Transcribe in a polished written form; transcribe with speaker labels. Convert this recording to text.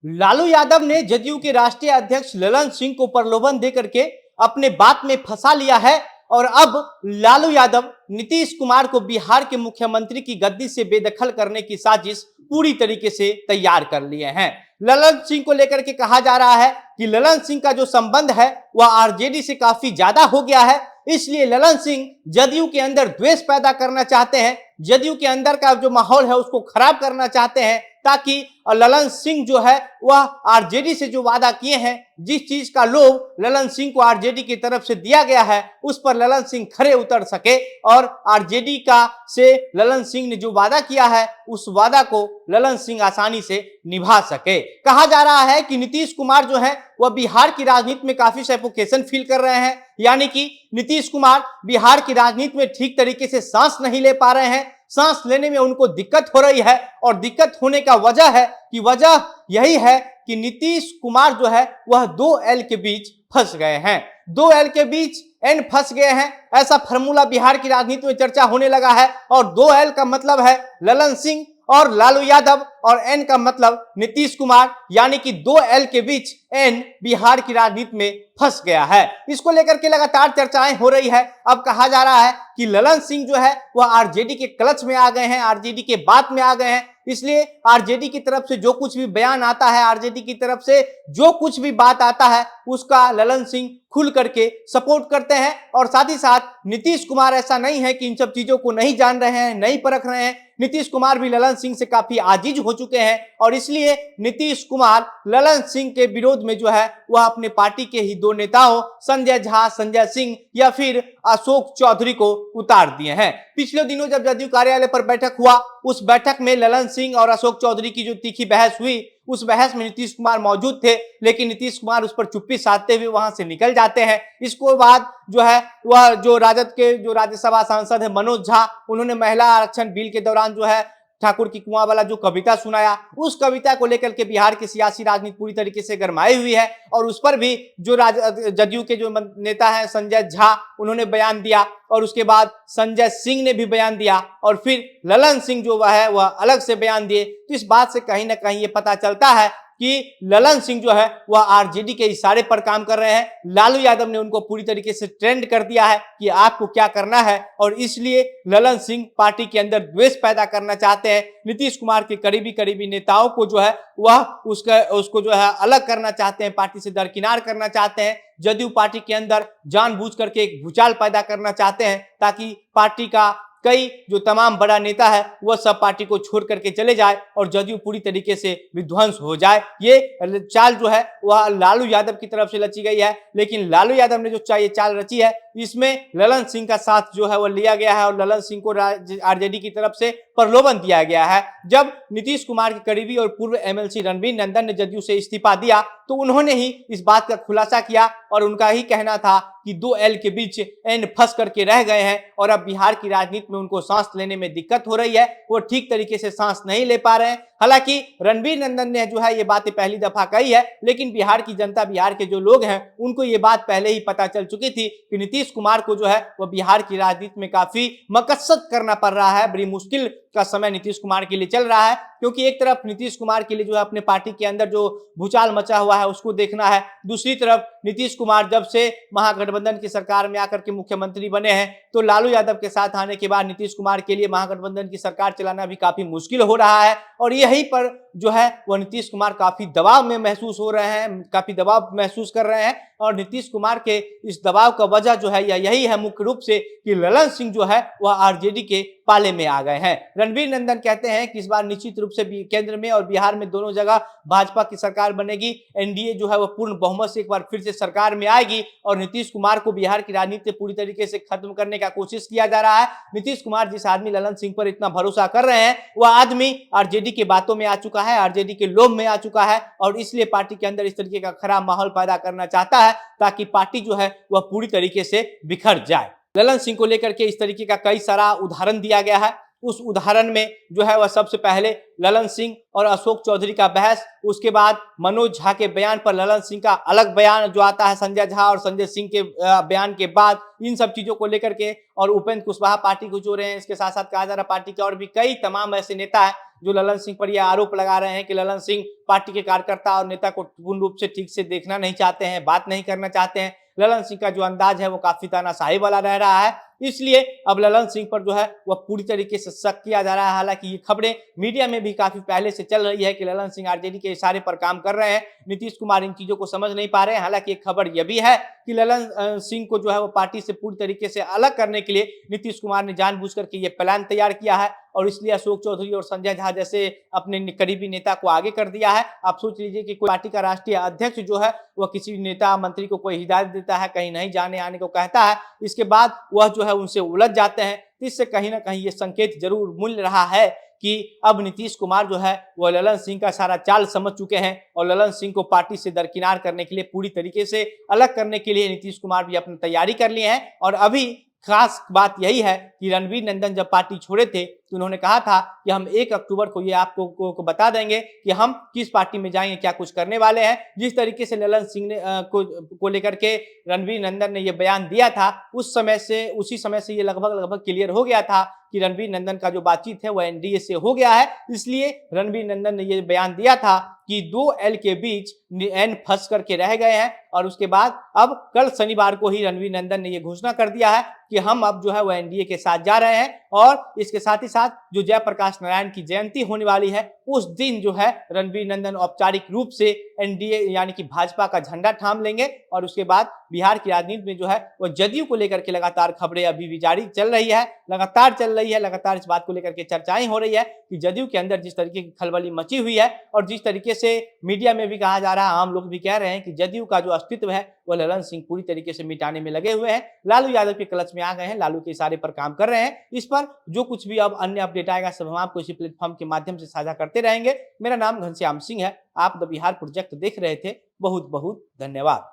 Speaker 1: लालू यादव ने जदयू के राष्ट्रीय अध्यक्ष ललन सिंह को प्रलोभन देकर के अपने बात में फंसा लिया है और अब लालू यादव नीतीश कुमार को बिहार के मुख्यमंत्री की गद्दी से बेदखल करने की साजिश पूरी तरीके से तैयार कर लिए हैं। ललन सिंह को लेकर के कहा जा रहा है कि ललन सिंह का जो संबंध है वह आरजेडी से काफी ज्यादा हो गया है, इसलिए ललन सिंह जदयू के अंदर द्वेष पैदा करना चाहते हैं, जदयू के अंदर का जो माहौल है उसको खराब करना चाहते हैं, ताकि ललन सिंह जो है वह आरजेडी से जो वादा किए हैं, जिस चीज का लोभ ललन सिंह को आरजेडी की तरफ से दिया गया है उस पर ललन सिंह खरे उतर सके और आरजेडी का से ललन सिंह ने जो वादा किया है उस वादा को ललन सिंह आसानी से निभा सके। कहा जा रहा है कि नीतीश कुमार जो है वह बिहार की राजनीति में काफी सफोकेशन फील कर रहे हैं, यानी कि नीतीश कुमार बिहार की राजनीति में ठीक तरीके से सांस नहीं ले पा रहे हैं, सांस लेने में उनको दिक्कत हो रही है और दिक्कत होने का वजह यही है कि नीतीश कुमार जो है वह 2L के बीच फंस गए हैं, 2L के बीच एन फंस गए हैं। ऐसा फार्मूला बिहार की राजनीति में चर्चा होने लगा है और 2L का मतलब है ललन सिंह और लालू यादव और एन का मतलब नीतीश कुमार, यानी कि 2L के बीच एन बिहार की राजनीति में फंस गया है। इसको लेकर के लगातार चर्चाएं हो रही है। अब कहा जा रहा है कि ललन सिंह जो है वह आरजेडी के क्लच में आ गए हैं, आरजेडी के बात में आ गए हैं, इसलिए आरजेडी की तरफ से जो कुछ भी बयान आता है, आरजेडी की तरफ से जो कुछ भी बात आता है उसका ललन सिंह खुल करके सपोर्ट करते हैं। और साथ ही साथ नीतीश कुमार ऐसा नहीं है कि इन सब चीजों को नहीं जान रहे हैं, नहीं परख रहे हैं, नीतीश कुमार भी ललन सिंह से काफी आजीज हो चुके हैं और इसलिए नीतीश कुमार ललन सिंह के विरोध में जो है वह अपने पार्टी के ही दो नेताओं संजय झा, संजय सिंह या फिर अशोक चौधरी को उतार दिए हैं। पिछले दिनों जब जदयू कार्यालय पर बैठक हुआ, उस बैठक में ललन सिंह और अशोक चौधरी की जो तीखी बहस हुई, उस बहस में नीतीश कुमार मौजूद थे, लेकिन नीतीश कुमार उस पर चुप्पी साधते हुए वहां से निकल जाते हैं। इसको बाद जो है वह जो राजद के जो राज्यसभा सांसद है मनोज झा, उन्होंने महिला आरक्षण बिल के दौरान जो है ठाकुर की कुआं वाला जो कविता सुनाया, उस कविता को लेकर के बिहार की सियासी राजनीति पूरी तरीके से गरमाई हुई है और उस पर भी जो जदयू के जो नेता है संजय झा, उन्होंने बयान दिया और उसके बाद संजय सिंह ने भी बयान दिया और फिर ललन सिंह जो है वह अलग से बयान दिए। तो इस बात से कहीं ना कहीं ये पता चलता है कि ललन सिंह जो है वह आरजेडी के इशारे पर काम कर रहे हैं। लालू यादव ने उनको पूरी तरीके से ट्रेंड कर दिया है कि आपको क्या करना है और इसलिए ललन सिंह पार्टी के अंदर द्वेष पैदा करना चाहते हैं। नीतीश कुमार के करीबी नेताओं को जो है वह उसको जो है अलग करना चाहते हैं, पार्टी से दरकिनार करना चाहते हैं। जदयू पार्टी के अंदर जानबूझ करके एक भूचाल पैदा करना चाहते हैं ताकि पार्टी का कई जो तमाम बड़ा नेता है वह सब पार्टी को छोड़ करके चले जाए और जदयू पूरी तरीके से विध्वंस हो जाए। ये चाल जो है वह लालू यादव की तरफ से रची गई है, लेकिन लालू यादव ने जो ये चाल रची है इसमें ललन सिंह का साथ जो है वह लिया गया है और ललन सिंह को आरजेडी की तरफ से प्रलोभन दिया गया है। जब नीतीश कुमार के करीबी और पूर्व एमएलसी रणबीर नंदन ने जदयू से इस्तीफा दिया तो उन्होंने ही इस बात का खुलासा किया और उनका ही कहना था कि 2L के बीच एन फंस करके रह गए हैं और अब बिहार की राजनीति में उनको सांस लेने में दिक्कत हो रही है, वो ठीक तरीके से सांस नहीं ले पा रहे हैं। हालांकि रणबीर नंदन ने जो है ये बातें पहली दफा कही है, लेकिन बिहार की जनता, बिहार के जो लोग हैं उनको ये बात पहले ही पता चल चुकी थी कि नीतीश कुमार को जो है वह बिहार की राजनीति में काफी मकसद करना पड़ रहा है। बड़ी मुश्किल का समय नीतीश कुमार के लिए चल रहा है, क्योंकि एक तरफ नीतीश कुमार के लिए जो है अपने पार्टी के अंदर जो भूचाल मचा हुआ है उसको देखना है, दूसरी तरफ नीतीश कुमार जब से महागठबंधन की सरकार में आकर के मुख्यमंत्री बने हैं तो लालू यादव के साथ आने के बाद नीतीश कुमार के लिए महागठबंधन की सरकार चलाना भी काफी मुश्किल हो रहा है और यहीं पर जो है वह नीतीश कुमार काफी दबाव में महसूस हो रहे हैं, काफी दबाव महसूस कर रहे हैं और नीतीश कुमार के इस दबाव का वजह जो है यही है मुख्य रूप से कि ललन सिंह जो है वह आरजेडी के पाले में आ गए हैं। रणबीर नंदन कहते हैं कि इस बार निश्चित रूप से केंद्र में और बिहार में दोनों जगह भाजपा की सरकार बनेगी, एनडीए जो है वह पूर्ण बहुमत से एक बार फिर से सरकार में आएगी और नीतीश कुमार को बिहार की राजनीति पूरी तरीके से खत्म करने का कोशिश किया जा रहा है। नीतीश कुमार जिस आदमी ललन सिंह पर इतना भरोसा कर रहे हैं वह आदमी आरजेडी की बातों में आ चुका है, आरजेडी के लोभ में आ चुका है और इसलिए पार्टी के अंदर इस तरीके का खराब माहौल पैदा करना चाहता है ताकि पार्टी जो है वह पूरी तरीके से बिखर जाए। ललन सिंह को लेकर के इस तरीके का कई सारा उदाहरण दिया गया है। उस उदाहरण में जो है वह सबसे पहले ललन सिंह और अशोक चौधरी का बहस, उसके बाद मनोज झा के बयान पर ललन सिंह का अलग बयान जो आता है संजय झा और संजय सिंह के बयान के बाद, इन सब चीजों को लेकर के और उपेंद्र कुशवाहा पार्टी को जोड़ रहे हैं। इसके साथ साथ कहा जा रहा पार्टी के और भी कई तमाम ऐसे नेता हैं जो ललन सिंह पर यह आरोप लगा रहे हैं कि ललन सिंह पार्टी के कार्यकर्ता और नेता को पूर्ण रूप से ठीक से देखना नहीं चाहते हैं, बात नहीं करना चाहते हैं। ललन सिंह का जो अंदाज है वो काफी तानाशाही वाला रह रहा है, इसलिए अब ललन सिंह पर जो है वह पूरी तरीके से शक किया जा रहा है। हालांकि ये खबरें मीडिया में भी काफी पहले से चल रही है कि ललन सिंह आरजेडी के इशारे पर काम कर रहे हैं, नीतीश कुमार इन चीजों को समझ नहीं पा रहे हैं। हालांकि एक खबर यह भी है कि ललन सिंह को जो है वो पार्टी से पूरी तरीके से अलग करने के लिए नीतीश कुमार ने जानबूझ करके ये प्लान तैयार किया है और इसलिए अशोक चौधरी और संजय झा जैसे अपने करीबी नेता को आगे कर दिया है। आप सोच लीजिए कि कोई पार्टी का राष्ट्रीय अध्यक्ष जो है वह किसी नेता मंत्री को कोई हिदायत देता है, कहीं नहीं जाने आने को कहता है, इसके बाद वह जो है उनसे उलझ जाते हैं। इससे कहीं ना कहीं ये संकेत जरूर मिल रहा है कि अब नीतीश कुमार जो है वह ललन सिंह का सारा चाल समझ चुके हैं और ललन सिंह को पार्टी से दरकिनार करने के लिए, पूरी तरीके से अलग करने के लिए नीतीश कुमार भी अपनी तैयारी कर लिए हैं। और अभी खास बात यही है कि रणवीर नंदन जब पार्टी छोड़े थे तो उन्होंने कहा था कि हम 1 अक्टूबर को ये आपको को बता देंगे कि हम किस पार्टी में जाएंगे, क्या कुछ करने वाले हैं। जिस तरीके से ललन सिंह ने को लेकर के रणवीर नंदन ने ये बयान दिया था, उसी समय से ये लगभग क्लियर हो गया था कि रणवीर नंदन का जो बातचीत है वह एनडीए से हो गया है। इसलिए रणवीर नंदन ने ये बयान दिया था कि 2 एल के बीच एन फंस करके रह गए हैं और उसके बाद अब कल शनिवार को ही रणवीर नंदन ने यह घोषणा कर दिया है कि हम अब जो है वो एनडीए के साथ जा रहे हैं। और इसके साथ ही साथ जो जयप्रकाश नारायण की जयंती होने वाली है उस दिन जो है रणवीर नंदन औपचारिक रूप से एनडीए यानी कि भाजपा का झंडा थाम लेंगे। और उसके बाद बिहार की राजनीति में जो है वो जदयू को लेकर के लगातार खबरें अभी भी जारी चल रही है, लगातार इस बात को लेकर के चर्चाएं हो रही है कि जदयू के अंदर जिस तरीके की खलबली मची हुई है और जिस तरीके से मीडिया में भी कहा जा रहा है, आम लोग भी कह रहे हैं कि जदयू का जो अस्तित्व है वो ललन सिंह पूरी तरीके से मिटाने में लगे हुए हैं, लालू यादव के क्लच में आ गए हैं, लालू के इशारे पर काम कर रहे हैं। इस पर जो कुछ भी अब अन्य अपडेट आएगा सब हम आपको इसी प्लेटफॉर्म के माध्यम से साझा करते रहेंगे। मेरा नाम घनश्याम सिंह है, आप द बिहार प्रोजेक्ट देख रहे थे। बहुत बहुत धन्यवाद।